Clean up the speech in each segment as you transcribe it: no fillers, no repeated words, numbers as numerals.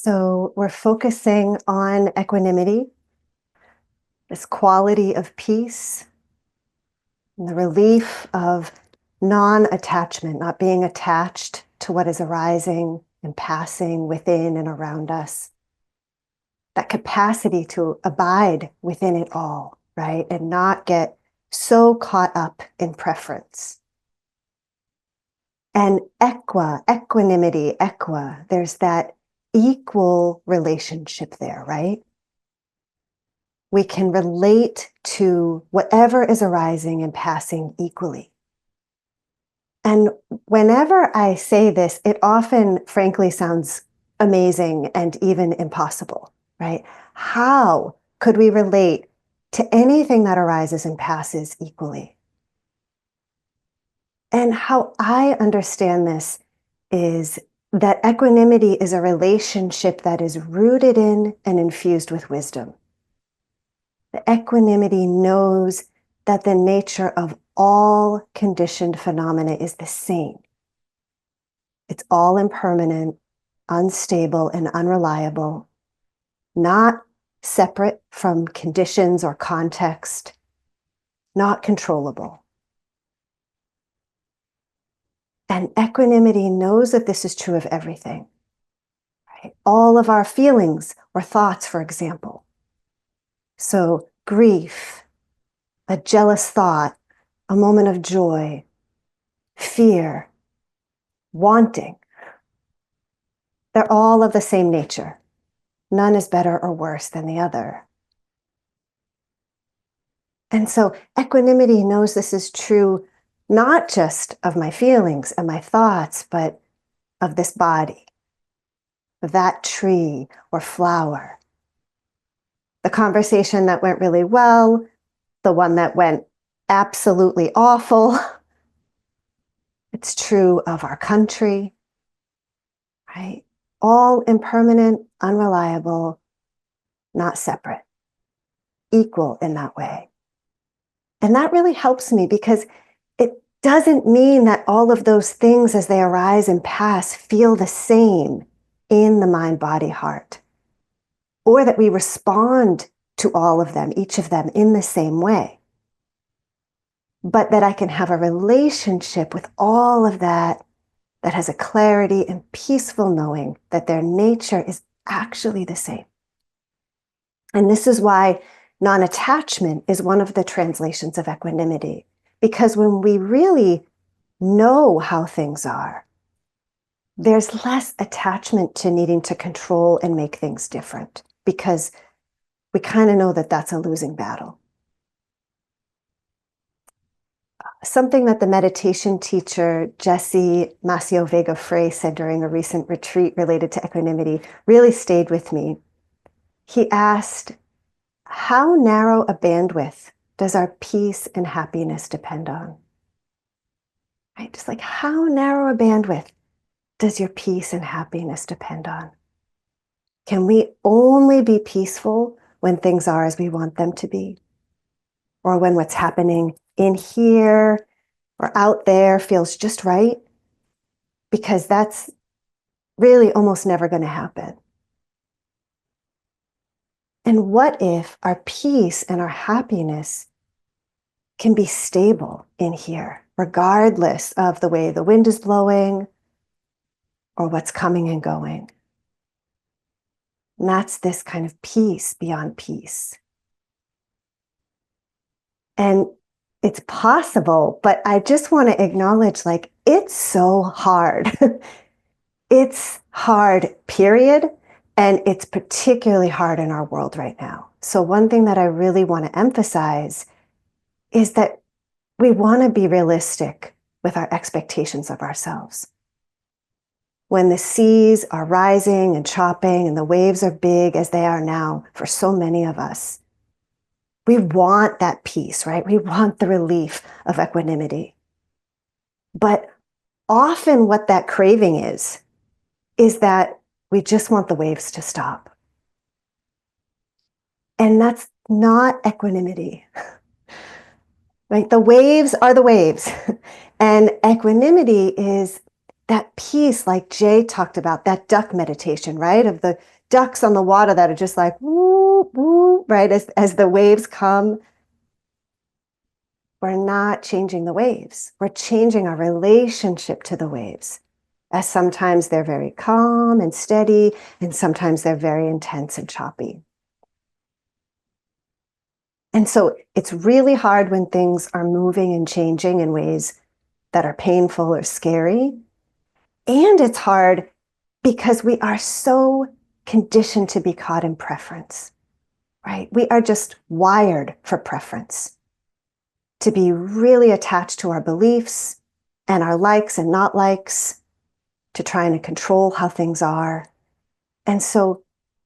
So we're focusing on equanimity, this quality of peace, and the relief of non-attachment, not being attached to what is arising and passing within and around us. That capacity to abide within it all, right? And not get so caught up in preference. And equanimity, there's that equal relationship there, right? We can relate to whatever is arising and passing equally. And whenever I say this, it often, frankly, sounds amazing and even impossible, right? How could we relate to anything that arises and passes equally? And how I understand this is that equanimity is a relationship that is rooted in and infused with wisdom. The equanimity knows that the nature of all conditioned phenomena is the same. It's all impermanent, unstable, and unreliable, not separate from conditions or context, not controllable. And equanimity knows that this is true of everything. Right? All of our feelings or thoughts, for example. So grief, a jealous thought, a moment of joy, fear, wanting, they're all of the same nature. None is better or worse than the other. And so equanimity knows this is true not just of my feelings and my thoughts, but of this body, of that tree or flower. The conversation that went really well, the one that went absolutely awful. It's true of our country, right? All impermanent, unreliable, not separate, equal in that way. And that really helps me because it doesn't mean that all of those things as they arise and pass feel the same in the mind, body, heart, or that we respond to all of them, each of them in the same way. But that I can have a relationship with all of that that has a clarity and peaceful knowing that their nature is actually the same. And this is why non-attachment is one of the translations of equanimity, because when we really know how things are, there's less attachment to needing to control and make things different, because we kind of know that that's a losing battle. Something that the meditation teacher, Jesse Macio Vega Frey, said during a recent retreat related to equanimity really stayed with me. He asked, how narrow a bandwidth does our peace and happiness depend on? Right? Just like, how narrow a bandwidth does your peace and happiness depend on? Can we only be peaceful when things are as we want them to be? Or when what's happening in here or out there feels just right? Because that's really almost never going to happen. And what if our peace and our happiness can be stable in here, regardless of the way the wind is blowing or what's coming and going? And that's this kind of peace beyond peace. And it's possible, but I just want to acknowledge, like, it's so hard. It's hard, period. And it's particularly hard in our world right now. So one thing that I really want to emphasize is that we want to be realistic with our expectations of ourselves. When the seas are rising and chopping and the waves are big as they are now for so many of us, we want that peace, right? We want the relief of equanimity. But often what that craving is that we just want the waves to stop. And that's not equanimity. Right? The waves are the waves. And equanimity is that peace, like Jay talked about, that duck meditation, right? Of the ducks on the water that are just like, woo, woo, right? As the waves come, we're not changing the waves. We're changing our relationship to the waves. As sometimes they're very calm and steady, and sometimes they're very intense and choppy. And so it's really hard when things are moving and changing in ways that are painful or scary. And it's hard because we are so conditioned to be caught in preference, right? We are just wired for preference, to be really attached to our beliefs and our likes and not likes, to trying to control how things are. And so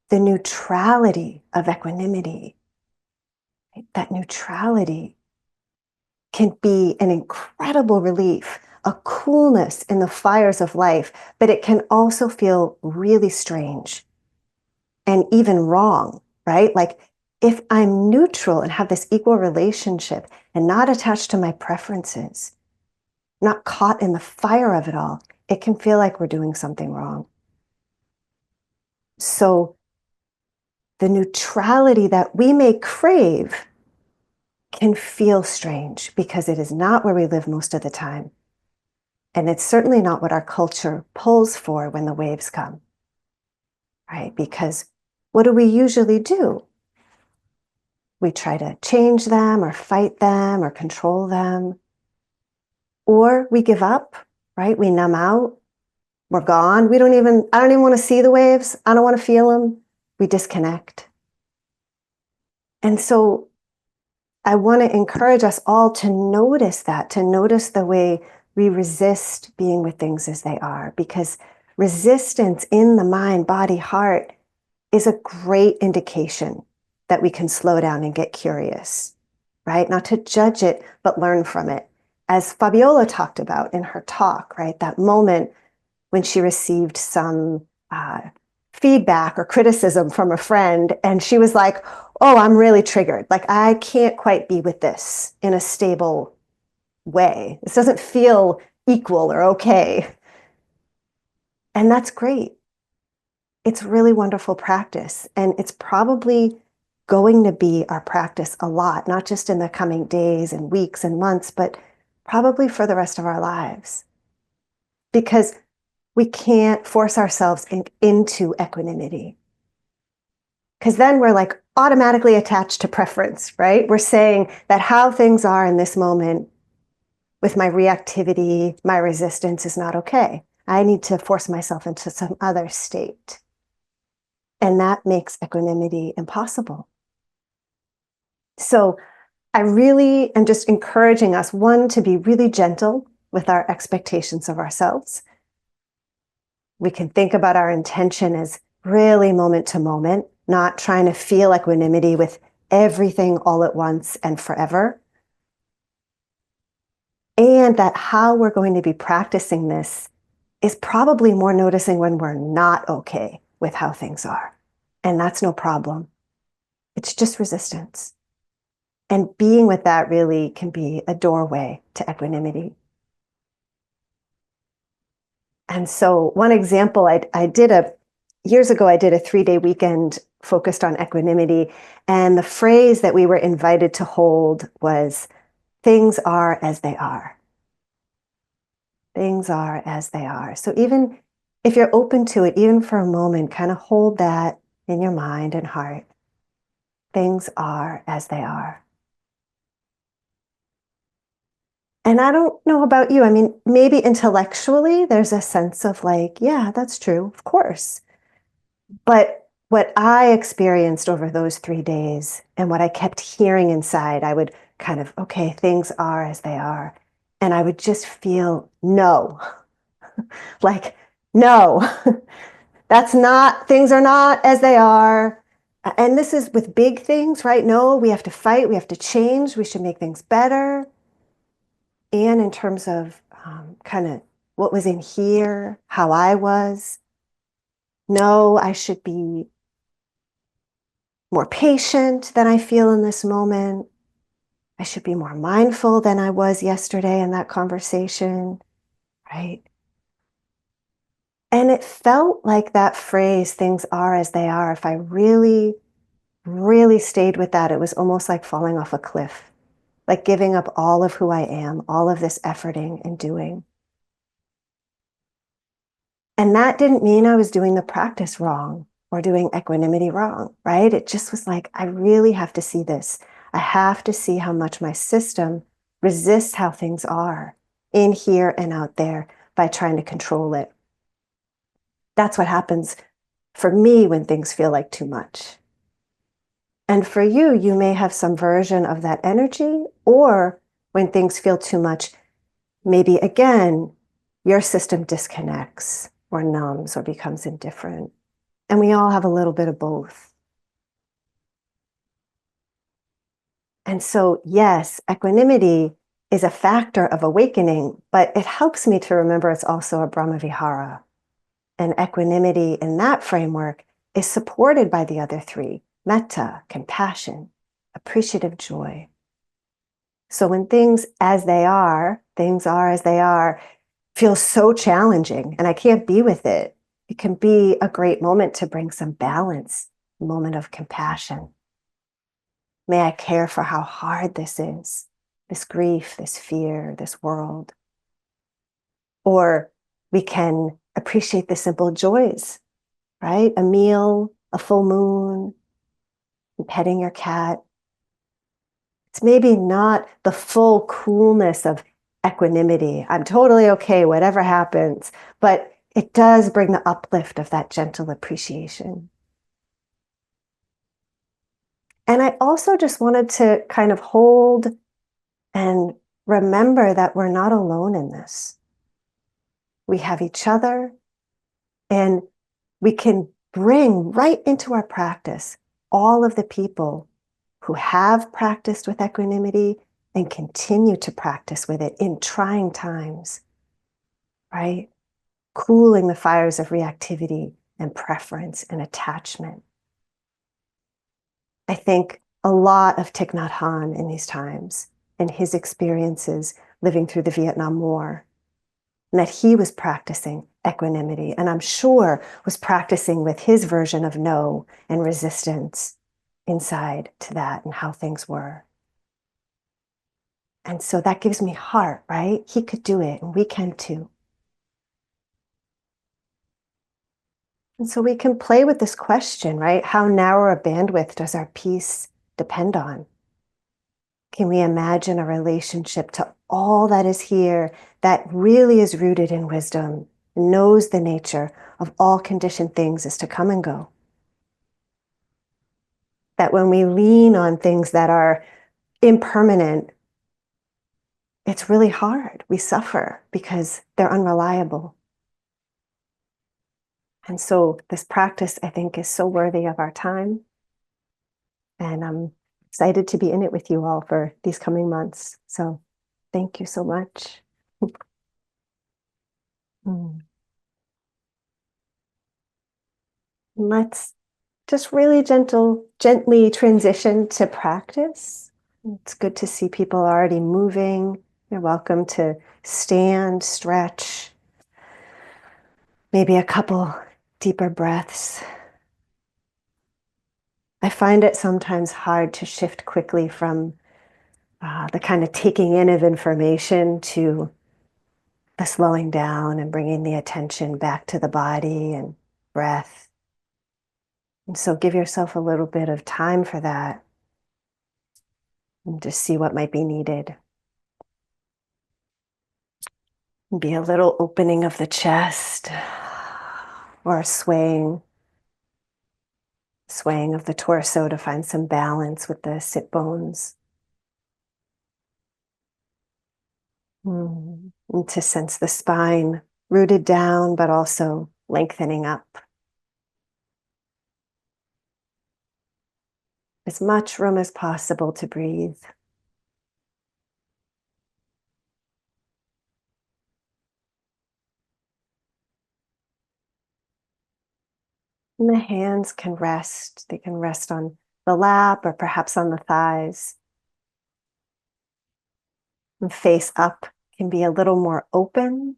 the neutrality of equanimity, right? That neutrality can be an incredible relief, a coolness in the fires of life, but it can also feel really strange and even wrong, right? Like if I'm neutral and have this equal relationship and not attached to my preferences, not caught in the fire of it all, it can feel like we're doing something wrong. So the neutrality that we may crave can feel strange because it is not where we live most of the time. And it's certainly not what our culture pulls for when the waves come, right? Because what do we usually do? We try to change them or fight them or control them. Or we give up, right? We numb out. We're gone. I don't even want to see the waves. I don't want to feel them. We disconnect. And so I want to encourage us all to notice that, to notice the way we resist being with things as they are, because resistance in the mind, body, heart is a great indication that we can slow down and get curious, right? Not to judge it, but learn from it. As Fabiola talked about in her talk, right? That moment when she received some feedback or criticism from a friend, and she was like, oh, I'm really triggered. Like, I can't quite be with this in a stable way. This doesn't feel equal or okay. And that's great. It's really wonderful practice. And it's probably going to be our practice a lot, not just in the coming days and weeks and months, but probably for the rest of our lives. Because we can't force ourselves into equanimity. Because then we're like automatically attached to preference, right? We're saying that how things are in this moment with my reactivity, my resistance is not okay. I need to force myself into some other state. And that makes equanimity impossible. So I really am just encouraging us, one, to be really gentle with our expectations of ourselves. We can think about our intention as really moment to moment, not trying to feel equanimity with everything all at once and forever. And that how we're going to be practicing this is probably more noticing when we're not okay with how things are. And that's no problem. It's just resistance. And being with that really can be a doorway to equanimity. And so one example, years ago, I did a 3-day weekend focused on equanimity. And the phrase that we were invited to hold was, things are as they are. Things are as they are. So even if you're open to it, even for a moment, kind of hold that in your mind and heart. Things are as they are. And I don't know about you. I mean, maybe intellectually, there's a sense of like, yeah, that's true, of course. But what I experienced over those 3 days and what I kept hearing inside, I would kind of, okay, things are as they are. And I would just feel no, like, no, things are not as they are. And this is with big things, right? No, we have to fight, we have to change, we should make things better. And in terms of kind of what was in here, how I was, no, I should be more patient than I feel in this moment. I should be more mindful than I was yesterday in that conversation, right? And it felt like that phrase, things are as they are, if I really, really stayed with that, it was almost like falling off a cliff, like giving up all of who I am, all of this efforting and doing. And that didn't mean I was doing the practice wrong or doing equanimity wrong, right? It just was like, I really have to see this. I have to see how much my system resists how things are in here and out there by trying to control it. That's what happens for me when things feel like too much. And for you, you may have some version of that energy, or when things feel too much, maybe again, your system disconnects or numbs or becomes indifferent. And we all have a little bit of both. And so, yes, equanimity is a factor of awakening, but it helps me to remember it's also a Brahmavihara. And equanimity in that framework is supported by the other three: metta, compassion, appreciative joy. So when things are as they are, feels so challenging and I can't be with it, it can be a great moment to bring some balance, a moment of compassion. May I care for how hard this is, this grief, this fear, this world. Or we can appreciate the simple joys, right? A meal, a full moon, petting your cat. It's maybe not the full coolness of equanimity. I'm totally okay, whatever happens, but it does bring the uplift of that gentle appreciation. And I also just wanted to kind of hold and remember that we're not alone in this. We have each other, and we can bring right into our practice all of the people who have practiced with equanimity and continue to practice with it in trying times, right? Cooling the fires of reactivity and preference and attachment. I think a lot of Thich Nhat Hanh in these times and his experiences living through the Vietnam War, and that he was practicing equanimity, and I'm sure was practicing with his version of no and resistance inside to that and how things were. And so that gives me heart, right? He could do it, and we can too. And so we can play with this question, right? How narrow a bandwidth does our peace depend on? Can we imagine a relationship to all that is here that really is rooted in wisdom, knows the nature of all conditioned things is to come and go? That when we lean on things that are impermanent, it's really hard. We suffer because they're unreliable. And so this practice, I think, is so worthy of our time. And I'm excited to be in it with you all for these coming months. So thank you so much. Let's just really gently transition to practice. It's good to see people already moving. You're welcome to stand, stretch, maybe a couple deeper breaths. I find it sometimes hard to shift quickly from the kind of taking in of information to the slowing down and bringing the attention back to the body and breath. And so give yourself a little bit of time for that and just see what might be needed. Be a little opening of the chest or a swaying of the torso to find some balance with the sit bones. And to sense the spine rooted down, but also lengthening up. As much room as possible to breathe. And the hands can rest. They can rest on the lap or perhaps on the thighs. And face up can be a little more open,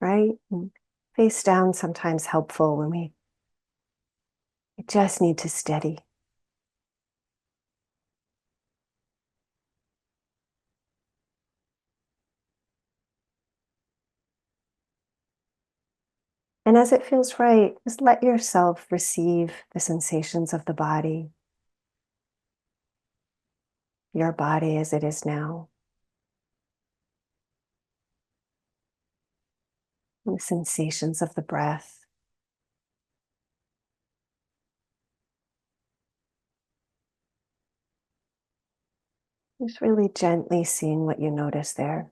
right? And Face down sometimes helpful when we just need to steady. And as it feels right, just let yourself receive the sensations of the body, your body as it is now, and the sensations of the breath. Just really gently seeing what you notice there.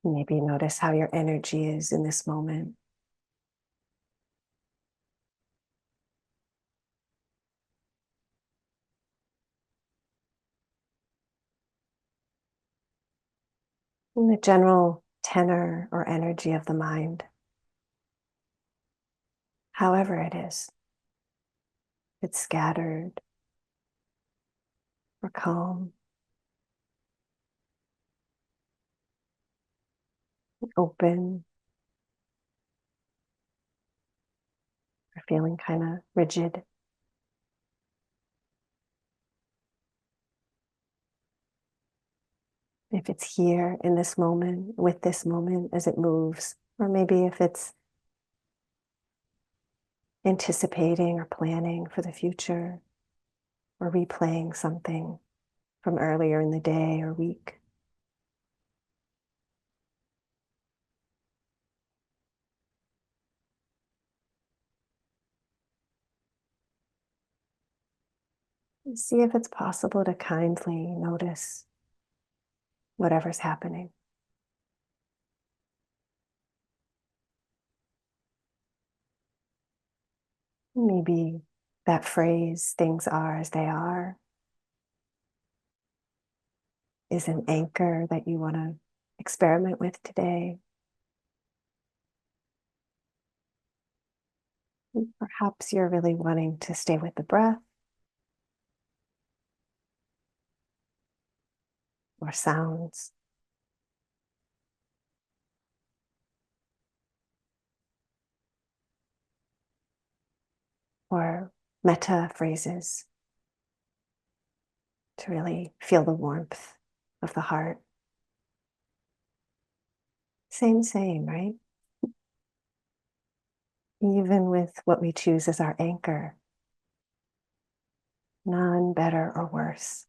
Maybe notice how your energy is in this moment. And the general tenor or energy of the mind, however it is. It's scattered or calm, open, or feeling kind of rigid. If it's here in this moment, with this moment as it moves, or maybe if it's anticipating or planning for the future, or replaying something from earlier in the day or week. And see if it's possible to kindly notice whatever's happening. Maybe that phrase, things are as they are, is an anchor that you want to experiment with today. Perhaps you're really wanting to stay with the breath or sounds or metta phrases to really feel the warmth of the heart. Same, right? Even with what we choose as our anchor, none better or worse.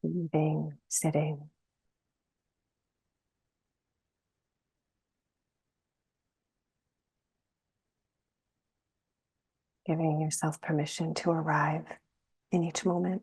Breathing, sitting, giving yourself permission to arrive in each moment.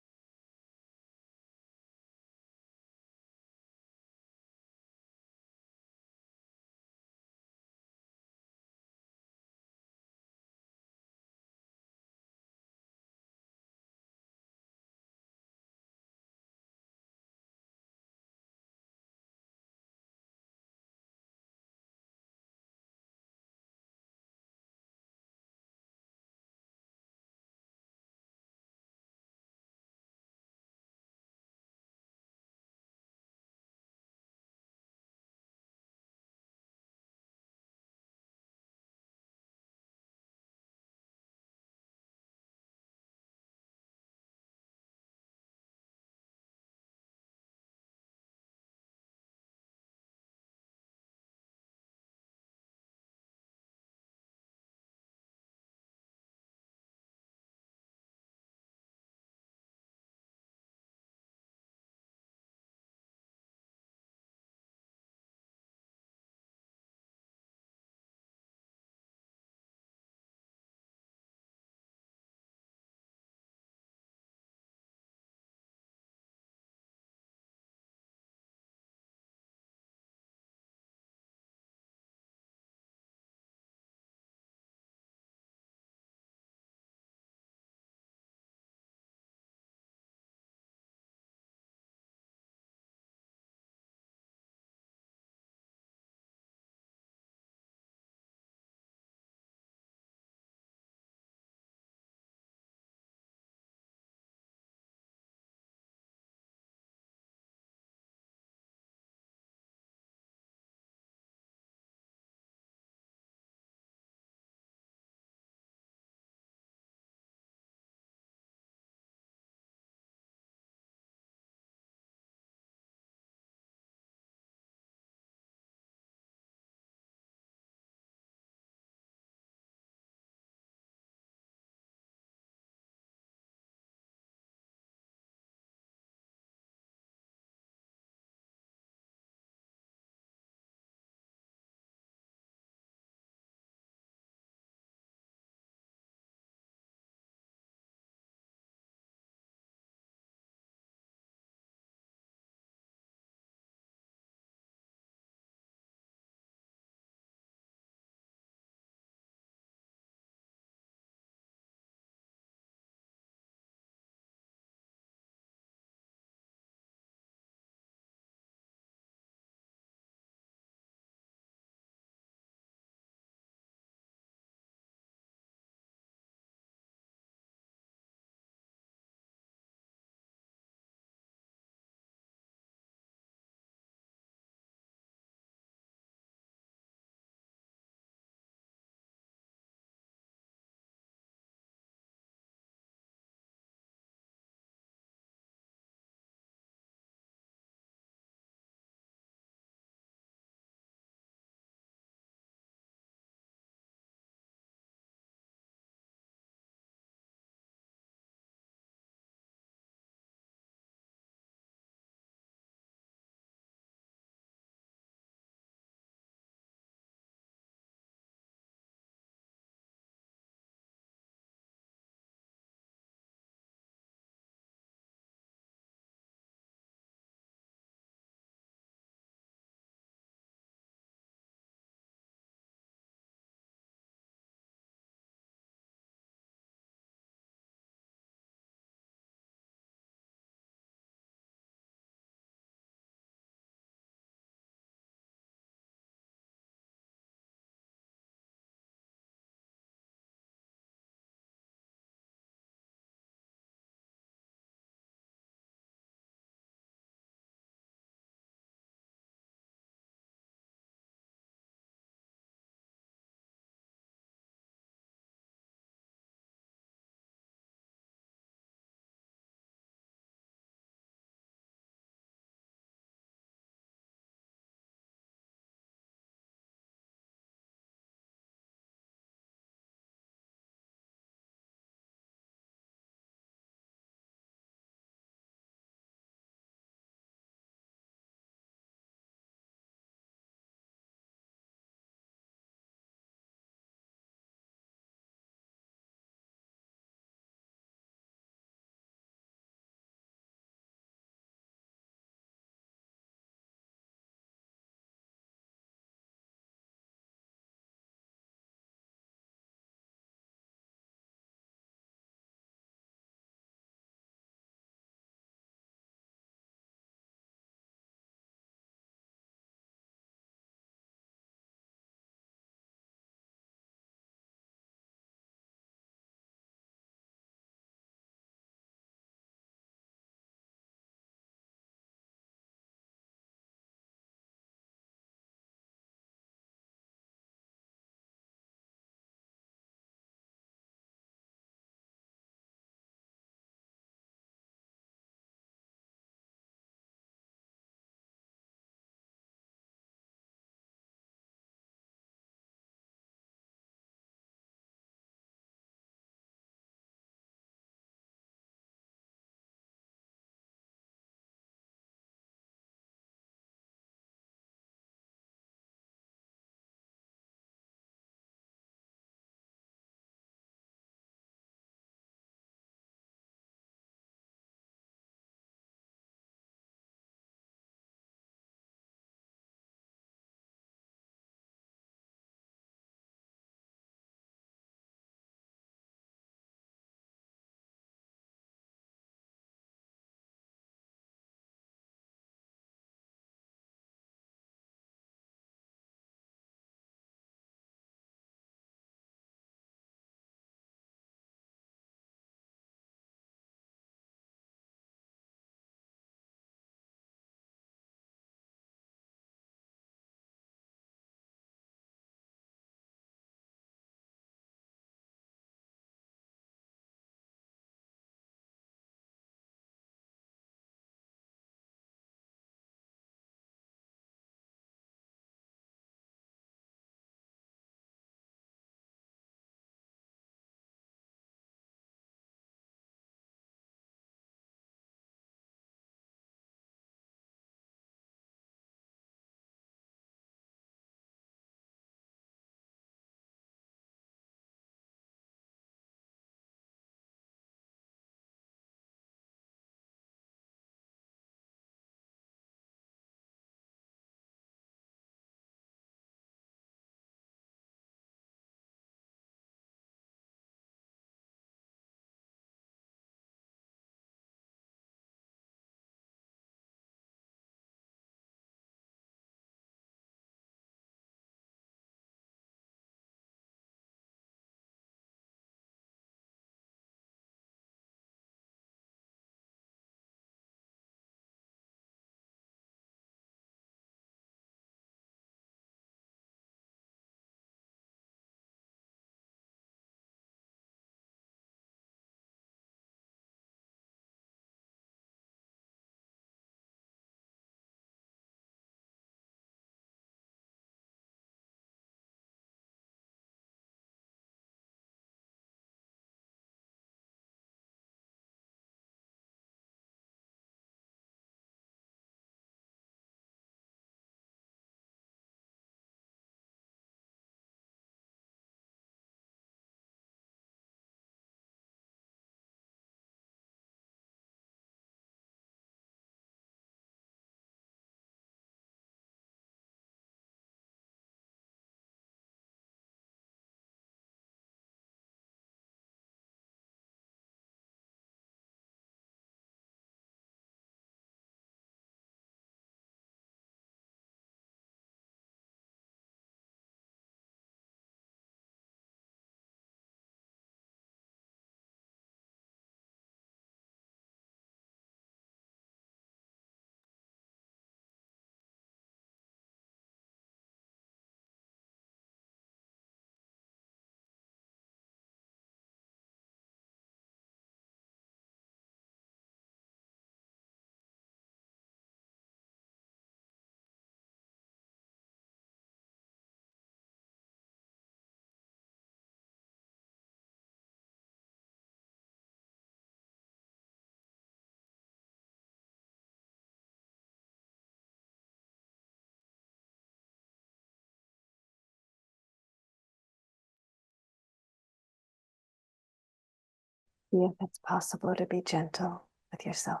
See if it's possible to be gentle with yourself.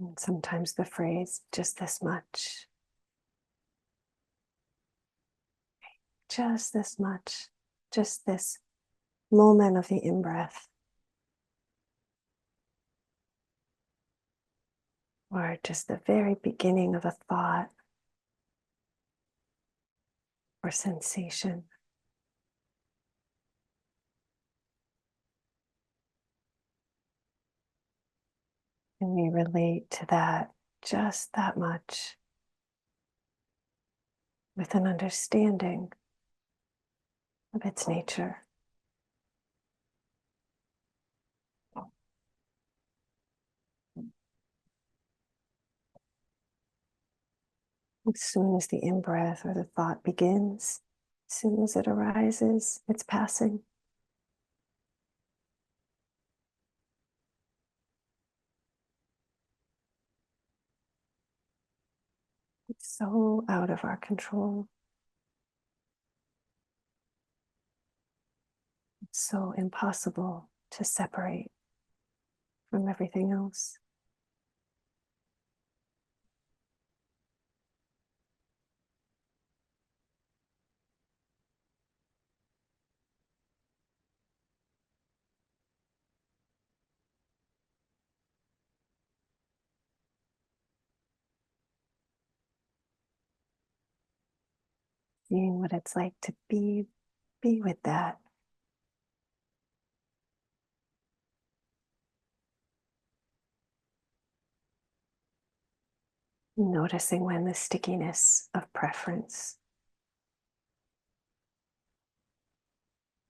And sometimes the phrase, just this much, just this moment of the in-breath, or just the very beginning of a thought or sensation. And we relate to that just that much with an understanding of its nature. As soon as the in-breath or the thought begins, as soon as it arises, it's passing. It's so out of our control. It's so impossible to separate from everything else. Seeing what it's like to be with that. Noticing when the stickiness of preference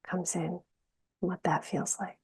comes in, what that feels like.